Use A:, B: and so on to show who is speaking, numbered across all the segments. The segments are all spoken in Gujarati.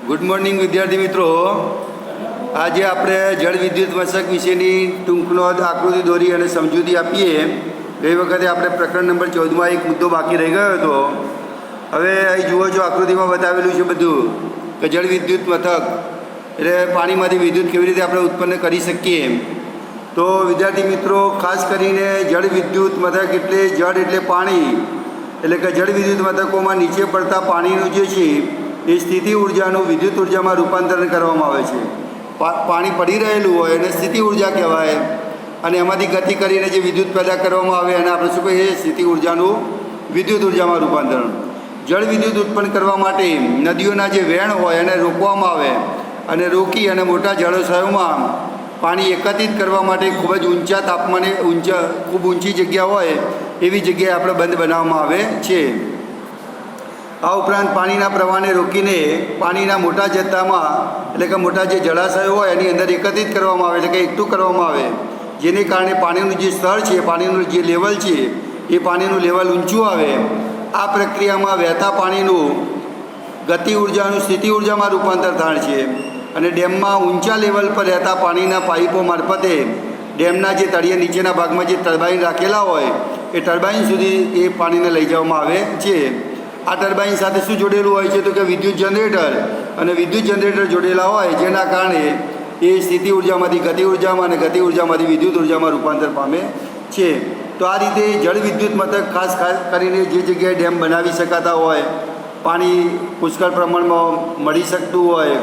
A: ગુડ મોર્નિંગ વિદ્યાર્થી મિત્રો. આજે આપણે જળ વિદ્યુત મશક વિશેની ટૂંકનો આકૃતિ દોરી અને સમજૂતી આપીએ. ગઈ વખતે આપણે પ્રકરણ નંબર 14માં એક મુદ્દો બાકી રહી ગયો હતો. હવે અહીં જુઓ છો, આકૃતિમાં બતાવેલું છે બધું કે જળ વિદ્યુત મથક એટલે પાણીમાંથી વિદ્યુત કેવી રીતે આપણે ઉત્પન્ન કરી શકીએ. તો વિદ્યાર્થી મિત્રો, ખાસ કરીને જળ વિદ્યુત મથક એટલે જળ એટલે પાણી, એટલે કે જળ વિદ્યુત મથકોમાં નીચે પડતા પાણીનું જે છે એ સ્થિતિ ઉર્જાનું વિદ્યુત ઉર્જામાં રૂપાંતરણ કરવામાં આવે છે. પાણી પડી રહેલું હોય એને સ્થિતિ ઉર્જા કહેવાય, અને એમાંથી ગતિ કરીને જે વિદ્યુત પેદા કરવામાં આવે એને આપણે શું કહીએ? સ્થિતિ ઉર્જાનું વિદ્યુત ઉર્જામાં રૂપાંતરણ. જળ વિદ્યુત ઉત્પન્ન કરવા માટે નદીઓના જે વહેણ હોય એને રોકવામાં આવે, અને રોકી અને મોટા જળાશયોમાં પાણી એકત્રિત કરવા માટે ખૂબ જ ઊંચા તાપમાને ખૂબ ઊંચી જગ્યા હોય એવી જગ્યાએ આપણે બંધ બનાવવામાં આવે છે. આ ઉપરાંત પાણીના પ્રવાહને રોકીને પાણીના મોટા જથ્થામાં, એટલે કે મોટા જે જળાશયો હોય એની અંદર એકત્રિત કરવામાં આવે, એટલે કે એકઠું કરવામાં આવે, જેને કારણે પાણીનું જે સ્તર છે, પાણીનું જે લેવલ છે એ પાણીનું લેવલ ઊંચું આવે. આ પ્રક્રિયામાં વહેતા પાણીનું ગતિ ઉર્જાનું સ્થિતિ ઉર્જામાં રૂપાંતર થાય છે, અને ડેમમાં ઊંચા લેવલ પર રહેતા પાણીના પાઇપો મારફતે ડેમના જે તળિયે નીચેના ભાગમાં જે ટર્બાઇન રાખેલા હોય એ ટર્બાઇન સુધી એ પાણીને લઈ જવામાં આવે છે. આ ટર્બાઇન સાથે શું જોડેલું હોય છે? તો કે વિદ્યુત જનરેટર, અને વિદ્યુત જનરેટર જોડેલા હોય જેના કારણે એ સ્થિતિ ઉર્જામાંથી ગતિ ઉર્જામાં અને ગતિ ઉર્જામાંથી વિદ્યુત ઉર્જામાં રૂપાંતર પામે છે. તો આ રીતે જળ વિદ્યુત મથક ખાસ કરીને જે જગ્યાએ ડેમ બનાવી શકાતા હોય, પાણી પુષ્કળ પ્રમાણમાં મળી શકતું હોય,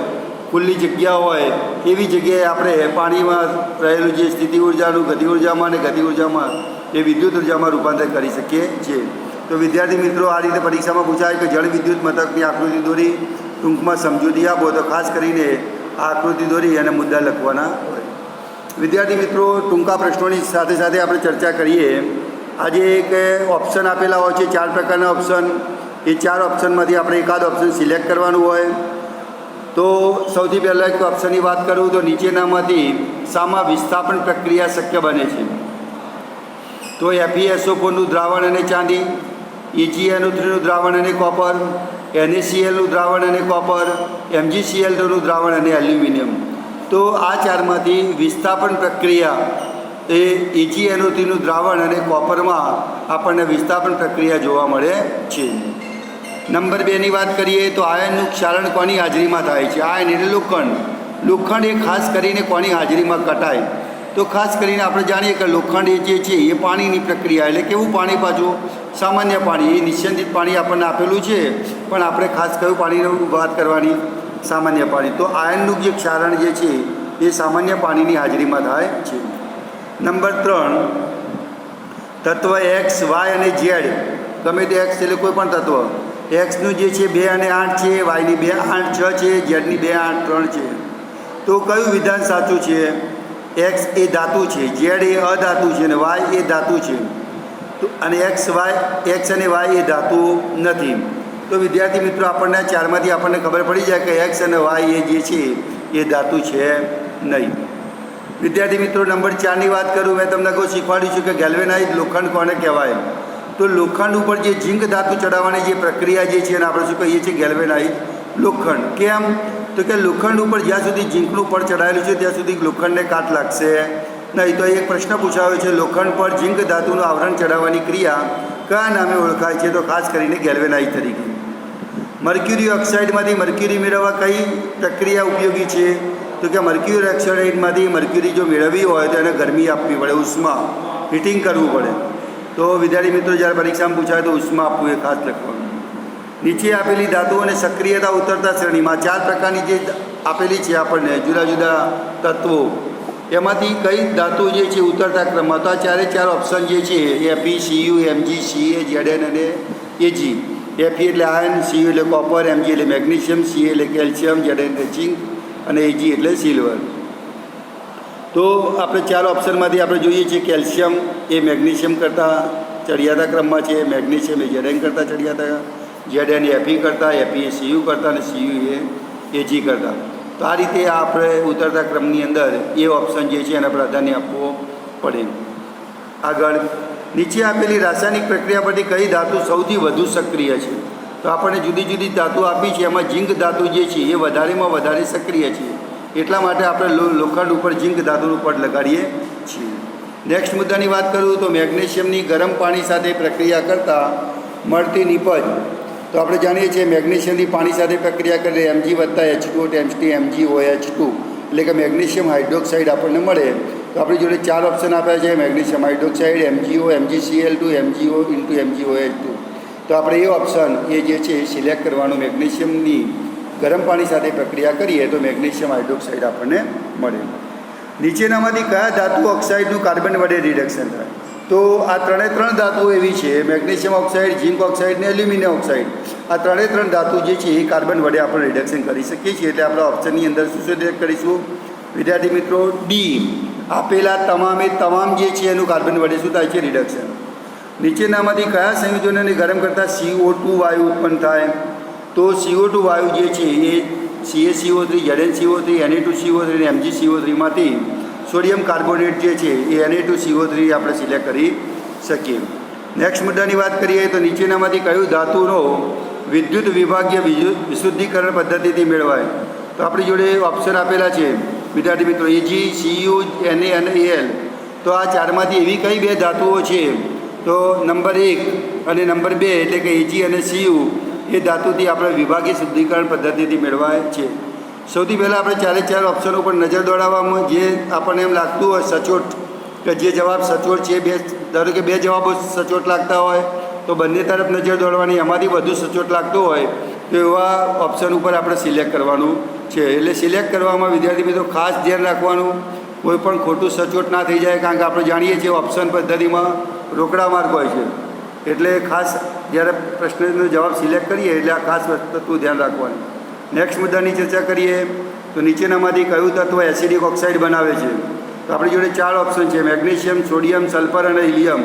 A: ખુલ્લી જગ્યા હોય એવી જગ્યાએ આપણે પાણીમાં રહેલું જે સ્થિતિ ઉર્જાનું ગતિ ઉર્જામાં અને ગતિ ઉર્જામાં એ વિદ્યુત ઉર્જામાં રૂપાંતર કરી શકીએ છીએ. તો વિદ્યાર્થી મિત્રો, આ રીતે પરીક્ષામાં પૂછાય કે જળ વિદ્યુત મથકની આકૃતિ દોરી ટૂંકમાં સમજૂતી આપો, તો ખાસ કરીને આ આકૃતિ દોરી અને મુદ્દા લખવાના હોય. વિદ્યાર્થી મિત્રો, ટૂંકા પ્રશ્નોની સાથે સાથે આપણે ચર્ચા કરીએ. આજે એક ઓપ્શન આપેલા હોય છે, 4 પ્રકારના ઓપ્શન. એ 4 ઓપ્શનમાંથી આપણે એકાદ ઓપ્શન સિલેક્ટ કરવાનું હોય. તો સૌથી પહેલાં એક ઓપ્શનની વાત કરું તો નીચેનામાંથી શામાં વિસ્થાપન પ્રક્રિયા શક્ય બને છે? તો FeSO4નું દ્રાવણ અને ચાંદી, AgNO3નું દ્રાવણ અને કોપર, NaClનું દ્રાવણ અને કોપર, MgCl2નું દ્રાવણ અને એલ્યુમિનિયમ. તો આ 4માંથી વિસ્થાપન પ્રક્રિયા એ AgNO3નું દ્રાવણ અને કોપરમાં આપણને વિસ્થાપન પ્રક્રિયા જોવા મળે છે. નંબર 2ની વાત કરીએ તો આયનનું ક્ષારણ કોની હાજરીમાં થાય છે? આયન એટલે લોખંડ. લોખંડ એ ખાસ કરીને કોની હાજરીમાં કટાય? તો ખાસ કરીને આપણે જાણીએ કે લોખંડ એ જે છે એ પાણીની પ્રક્રિયા, એટલે કેવું પાણી? પાછું સામાન્ય પાણી. એ નિશ્ચિત પાણી આપણને આપેલું છે, પણ આપણે ખાસ કયું પાણીની વાત કરવાની? સામાન્ય પાણી. તો આયનનું જે ક્ષારણ જે છે એ સામાન્ય પાણીની હાજરીમાં થાય છે. નંબર 3, તત્વ X, Y અને Z, ગમે તે X એટલે કોઈ પણ તત્વ, Xનું જે છે 2 અને 8 છે, Yની 2, 8, 6 છે, Zની 2, 8, 3 છે. તો કયું વિધાન સાચું છે? X એ ધાતુ છે, Z એ અધાતુ છે, અને Y એ ધાતુ છે. તો અને X અને Y એ ધાતુ નથી. તો વિદ્યાર્થી મિત્રો, આપણને 4માંથી આપણને ખબર પડી જાય કે X અને Y એ જે છે એ ધાતુ છે નહીં. વિદ્યાર્થી મિત્રો, નંબર 4ની વાત કરું, મેં તમને શીખવાડ્યું છે કે ગેલ્વેનાઇઝ લોખંડ કોને કહેવાય? તો લોખંડ ઉપર જે ઝીંક ધાતુ ચડાવવાની જે પ્રક્રિયા જે છે એને આપણે શું કહીએ છીએ? ગેલ્વેનાઇઝ લોખંડ. કેમ? તો કે લોખંડ ઉપર જ્યાં સુધી ઝીંકનું પડ ચડાવેલું છે ત્યાં સુધી લોખંડને કાટ લાગશે નહીં. તો એક પ્રશ્ન પૂછાયો છે, લોખંડ પર ઝીંક ધાતુનું આવરણ ચડાવવાની ક્રિયા કયા નામે ઓળખાય છે? તો ખાસ કરીને ગેલ્વેનાઇઝ તરીકે. મર્ક્યુરી ઓક્સાઇડમાંથી મર્ક્યુરી મેળવવા કઈ પ્રક્રિયા ઉપયોગી છે? તો કે મર્ક્યુરી ઓક્સાઇડમાંથી મર્ક્યુરી જો મેળવવી હોય તો એને ગરમી આપવી પડે, ઉષ્મા, હીટિંગ કરવું પડે. તો વિદ્યાર્થી મિત્રો, જ્યારે પરીક્ષામાં પૂછાય તો ઉષ્મા આપવું એ ખાસ લખવાનું. નીચે આપેલી ધાતુઓને સક્રિયતા ઉતરતા શ્રેણીમાં 4 પ્રકારની જે આપેલી છે આપણને જુદા જુદા તત્વો, એમાંથી કઈ ધાતુ જે છે ઉતરતા ક્રમમાં? તો આ 4 ઓપ્શન જે છે Fe, Cu, Mg, Ca, Zn અને Ag. Fe એટલે આયન, Cu એટલે કોપર, Mg એટલે મેગ્નેશિયમ, Ca એટલે કેલ્શિયમ, Zn એટલે ઝીંક અને Ag એટલે સિલ્વર. તો આપણે 4 ઓપ્શનમાંથી આપણે જોઈએ છીએ કેલ્શિયમ એ મેગ્નેશિયમ કરતાં ચડિયાતા ક્રમમાં છે, મેગ્નેશિયમ એ Zn કરતાં ચડિયાતા, Zn એ Fe કરતાં, Fe એ Cu કરતાં અને Cu એ Ag કરતાં. તો આ રીતે આપણે ઉતરતા ક્રમની અંદર એ ઓપ્શન જે છે એને પ્રાધાન્ય આપવું પડે. આગળ, નીચે આપેલી રાસાયણિક પ્રક્રિયા પરથી કઈ ધાતુ સૌથી વધુ સક્રિય છે? તો તો આપણને જુદી જુદી ધાતુ આપી છે, એમાં ઝીંક ધાતુ જે છે એ વધારેમાં વધારે સક્રિય છે, એટલા માટે આપણે લોખંડ ઉપર ઝીંક ધાતુનું પડ લગાડીએ છીએ. નેક્સ્ટ મુદ્દાની વાત કરું તો મેગ્નેશિયમની ગરમ પાણી સાથે પ્રક્રિયા કરતાં મળતી નીપજ. તો આપણે જાણીએ છીએ મેગ્નેશિયમની પાણી સાથે પ્રક્રિયા કરીએ Mg+H2O MgOH2 એટલે કે મેગ્નેશિયમ હાઇડ્રોક્સાઇડ આપણને મળે. તો આપણી જોડે 4 ઓપ્શન આપ્યા છે: magnesium hydroxide, MgO, MgCl2, MgO × MgOH2. તો આપણે એ ઓપ્શન એ જે છે એ સિલેક્ટ કરવાનું. મેગ્નેશિયમની ગરમ પાણી સાથે પ્રક્રિયા કરીએ તો મેગ્નેશિયમ હાઇડ્રોક્સાઇડ આપણને મળે. નીચેનામાંથી કયા ધાતુ ઓક્સાઇડનું કાર્બન વડે રિડક્શન થાય? તો આ 3 ધાતુઓ એવી છે: મેગ્નેશિયમ ઓક્સાઇડ, ઝીંક ઓક્સાઇડ ને એલ્યુમિનિયમ ઓક્સાઇડ. આ 3 ધાતુ જે છે એ કાર્બન વડે આપણે રિડક્શન કરી શકીએ છીએ. એટલે આપણે ઓપ્શનની અંદર શું સિલેક્ટ કરીશું વિદ્યાર્થી મિત્રો? ડી. આપેલા તમામ જે છે એનું કાર્બન વડે શું થાય છે? રિડક્શન. નીચેનામાંથી કયા સંયોજનોને ગરમ કરતાં CO2 વાયુ ઉત્પન્ન થાય? તો CO2 વાયુ જે છે એ CaCO3, ZnCO3, Na2CO3 અને MgCO3માંથી સોડિયમ કાર્બોનેટ જે છે એ Na2CO3 આપણે સિલેક્ટ કરી શકીએ. નેક્સ્ટ મુદ્દાની વાત કરીએ તો નીચેનામાંથી કયું ધાતુનો વિદ્યુત વિભાગીય વિશુદ્ધિકરણ પદ્ધતિથી મેળવાય? તો આપણી જોડે ઓપ્શન આપેલા છે વિદ્યાર્થી મિત્રો: Ag, Cu, Na અને Al. તો આ 4માંથી એવી કઈ 2 ધાતુઓ છે? તો નંબર 1 અને નંબર 2 એટલે કે Ag અને Cu એ ધાતુથી આપણે વિભાગીય શુદ્ધિકરણ પદ્ધતિથી મેળવાય છે. સૌથી પહેલાં આપણે 4 ઓપ્શનો પર નજર દોડાવવામાં જે આપણને એમ લાગતું હોય સચોટ કે જે જવાબ સચોટ છે, ધારો કે 2 જવાબો સચોટ લાગતા હોય તો બંને તરફ નજર દોડવાની. એમાંથી વધુ સચોટ લાગતું હોય તો એવા ઓપ્શન ઉપર આપણે સિલેક્ટ કરવાનું છે. એટલે સિલેક્ટ કરવામાં વિદ્યાર્થી મિત્રો ખાસ ધ્યાન રાખવાનું, કોઈ પણ ખોટું સચોટ ના થઈ જાય, કારણ કે આપણે જાણીએ છીએ ઓપ્શન પદ્ધતિમાં રોકડા માર્ક હોય છે. એટલે ખાસ જ્યારે પ્રશ્નનો જવાબ સિલેક્ટ કરીએ એટલે આ ખાસ વસ્તુ ધ્યાન રાખવાનું. નેક્સ્ટ મુદ્દાની ચર્ચા કરીએ તો નીચેનામાંથી કયું તત્વ એસિડિક ઓક્સાઇડ બનાવે છે? તો આપણી જોડે 4 ઓપ્શન છે: મેગ્નેશિયમ, સોડિયમ, સલ્ફર અને હિલિયમ.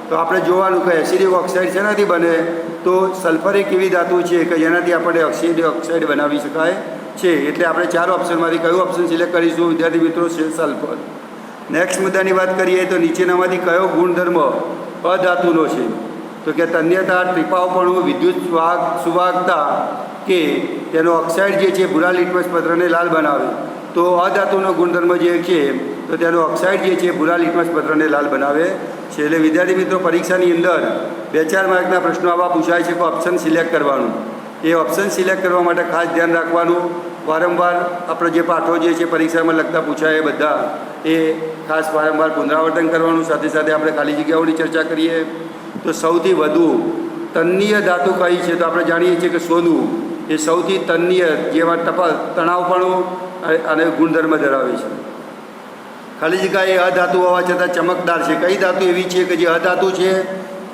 A: તો આપણે જોવાનું કે એસિડિક ઓક્સાઇડ શેનાથી બને? તો સલ્ફર એક એવી ધાતુ છે કે જેનાથી આપણે એસિડિક ઓક્સાઇડ બનાવી શકાય છે. એટલે આપણે 4 ઓપ્શનમાંથી કયું ઓપ્શન સિલેક્ટ કરીશું વિદ્યાર્થી મિત્રો? છે સલ્ફર. નેક્સ્ટ મુદ્દાની વાત કરીએ તો નીચેનામાંથી કયો ગુણધર્મ અધાતુનો છે? તો કે તન્યતા, ટીપાવપણું, વિદ્યુત સુવાહકતા કે તેનો ઓક્સાઇડ જે છે ભૂરા લિટમસ પત્રને લાલ બનાવે. તો અધાતુનો ગુણધર્મ જે છે તો તેનો ઓક્સાઇડ જે છે ભૂરા લિટમસ પત્રને લાલ બનાવે છે. એટલે વિદ્યાર્થી મિત્રો પરીક્ષાની અંદર 2-4 માર્કના પ્રશ્નો આવા પૂછાય છે કે ઓપ્શન સિલેક્ટ કરવાનું. એ ઓપ્શન સિલેક્ટ કરવા માટે ખાસ ધ્યાન રાખવાનું. વારંવાર આપણે જે પાઠો જે છે પરીક્ષામાં લગતા પૂછાય એ બધા એ ખાસ વારંવાર પુનરાવર્તન કરવાનું. સાથે સાથે આપણે ખાલી જગ્યાઓની ચર્ચા કરીએ તો સૌથી વધુ તન્નીય ધાતુ કઈ છે? તો આપણે જાણીએ છીએ કે સોનું એ સૌથી તન્નીય, જેમાં તણાવપણું અને ગુણધર્મ ધરાવે છે. ખાલી જગ્યા એ અધાતુ હોવા છતાં ચમકદાર છે. કઈ ધાતુ એવી છે કે જે અધાતુ છે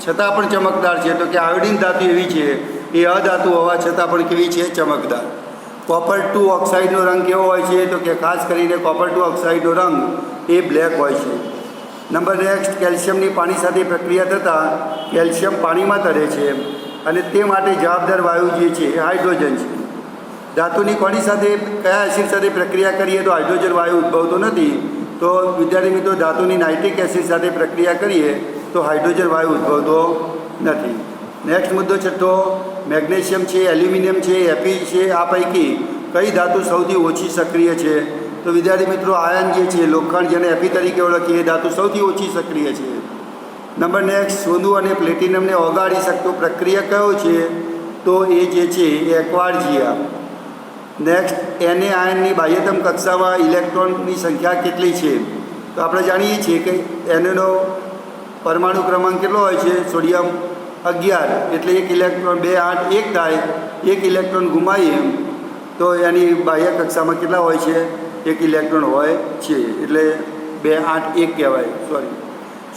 A: છતાં પણ ચમકદાર છે? તો કે આયોડિન ધાતુ એવી છે એ અધાતુ હોવા છતાં પણ કેવી છે? ચમકદાર. કોપર-2 ઓક્સાઇડનો રંગ કેવો હોય છે? તો કે ખાસ કરીને કોપર-2 ઓક્સાઇડનો રંગ એ બ્લેક હોય છે. નંબર નેક્સ્ટ: કેલ્શિયમની પાણી સાથે પ્રક્રિયા થતાં કેલ્શિયમ પાણીમાં તરે છે અને તે માટે જવાબદાર વાયુ જે છે એ હાઇડ્રોજન છે. ધાતુની કોની સાથે, કયા એસિડ સાથે પ્રક્રિયા કરીએ તો હાઇડ્રોજન વાયુ ઉદ્ભવતો નથી? તો વિદ્યાર્થી મિત્રો ધાતુની નાઇટ્રિક એસિડ સાથે પ્રક્રિયા કરીએ તો હાઇડ્રોજન વાયુ ઉદ્ભવતો નથી. નેક્સ્ટ મુદ્દો છઠ્ઠો: મેગ્નેશિયમ છે, એલ્યુમિનિયમ છે, Fe છે, આ પૈકી કઈ ધાતુ સૌથી ઓછી સક્રિય છે? તો વિદ્યાર્થી મિત્રો આયન જે છે, લોખંડ જેને Fe તરીકે ઓળખીએ, એ ધાતુ સૌથી ઓછી સક્રિય છે. નંબર નેક્સ્ટ: સોનું અને પ્લેટિનમને ઓગાળી શકતો પ્રક્રિયા કયો છે? તો એ જે છે એ એક્વાર્જિયા. નેક્સ્ટ: Na આયનની બાહ્યતમ કક્ષામાં ઇલેક્ટ્રોનની સંખ્યા કેટલી છે? તો આપણે જાણીએ છીએ કે Naનો પરમાણુ ક્રમાંક કેટલો હોય છે? સોડિયમ 11. એટલે 1 ઇલેક્ટ્રોન 2, 8, 1 થાય. 1 ઇલેક્ટ્રોન ગુમાવીએ તો એની બાહ્ય કક્ષામાં કેટલા હોય છે? 1 ઇલેક્ટ્રોન હોય છે. એટલે 2, 8, 1 કહેવાય.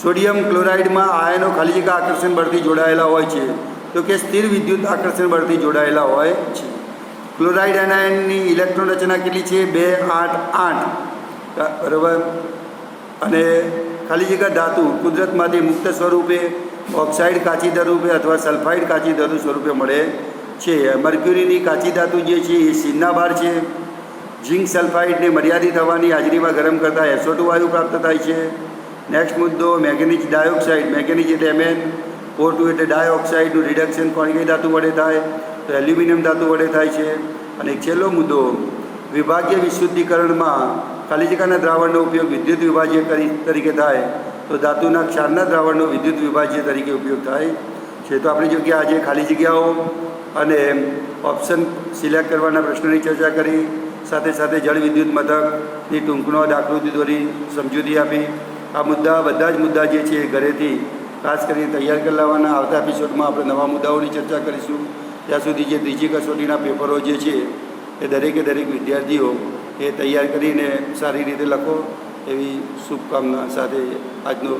A: સોડિયમ ક્લોરાઇડમાં આયનો ખાલી જગ્યા આકર્ષણ બળથી જોડાયેલા હોય છે. તો કે સ્થિર વિદ્યુત આકર્ષણ બળથી જોડાયેલા હોય છે. ક્લોરાઇડ એનાયનની ઇલેક્ટ્રોન રચના કેટલી છે? 2, 8, 8. બરાબર. અને ખાલી જગ્યા ધાતુ કુદરતમાંથી મુક્ત સ્વરૂપે ઓક્સાઇડ કાચી સ્વરૂપે અથવા સલ્ફાઇડ કાચી ધાતુ સ્વરૂપે મળે છે. મર્ક્યુરીની કાચી ધાતુ જે છે એ સીનના બાર છે. ઝિંક સલ્ફાઇડને મર્યાદિત હવાની હાજરીમાં ગરમ કરતાં SO2 વાયુ પ્રાપ્ત થાય છે. નેક્સ્ટ મુદ્દો: મેંગેનીઝ ડાયોક્સાઇડ, મેંગેનીઝ એટલે Mn, O2 એટલે ડાયોક્સાઇડનું રિડક્શન કોની કઈ ધાતુ વડે થાય તો એલ્યુમિનિયમ ધાતુ વડે થાય છે. અને એક છેલ્લો મુદ્દો, વિભાગીય વિશુદ્ધિકરણમાં ખાલી જગ્યાના દ્રાવણનો ઉપયોગ વિદ્યુત વિભાજ્ય તરીકે થાય તો ધાતુના ક્ષારના દ્રાવણનો વિદ્યુત વિભાજ્ય તરીકે ઉપયોગ થાય છે. તો આપણી જગ્યા આજે ખાલી જગ્યાઓ અને ઓપ્શન સિલેક્ટ કરવાના પ્રશ્નોની ચર્ચા કરી, સાથે સાથે જળ વિદ્યુત મથકની ટૂંકનો આકૃતિ દોરી, સમજૂતી આપી. આ મુદ્દા બધા જ મુદ્દા જે છે એ ઘરેથી ખાસ કરીને તૈયાર કરી લાવવાના. આવતા એપિસોડમાં આપણે નવા મુદ્દાઓની ચર્ચા કરીશું. ત્યાં સુધી જે ત્રીજી કસોટીના પેપરો જે છે એ દરેકે દરેક વિદ્યાર્થીઓ એ તૈયાર કરીને સારી રીતે લખો એવી શુભકામના સાથે આજનો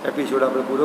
A: એપિસોડ આપણે પૂરો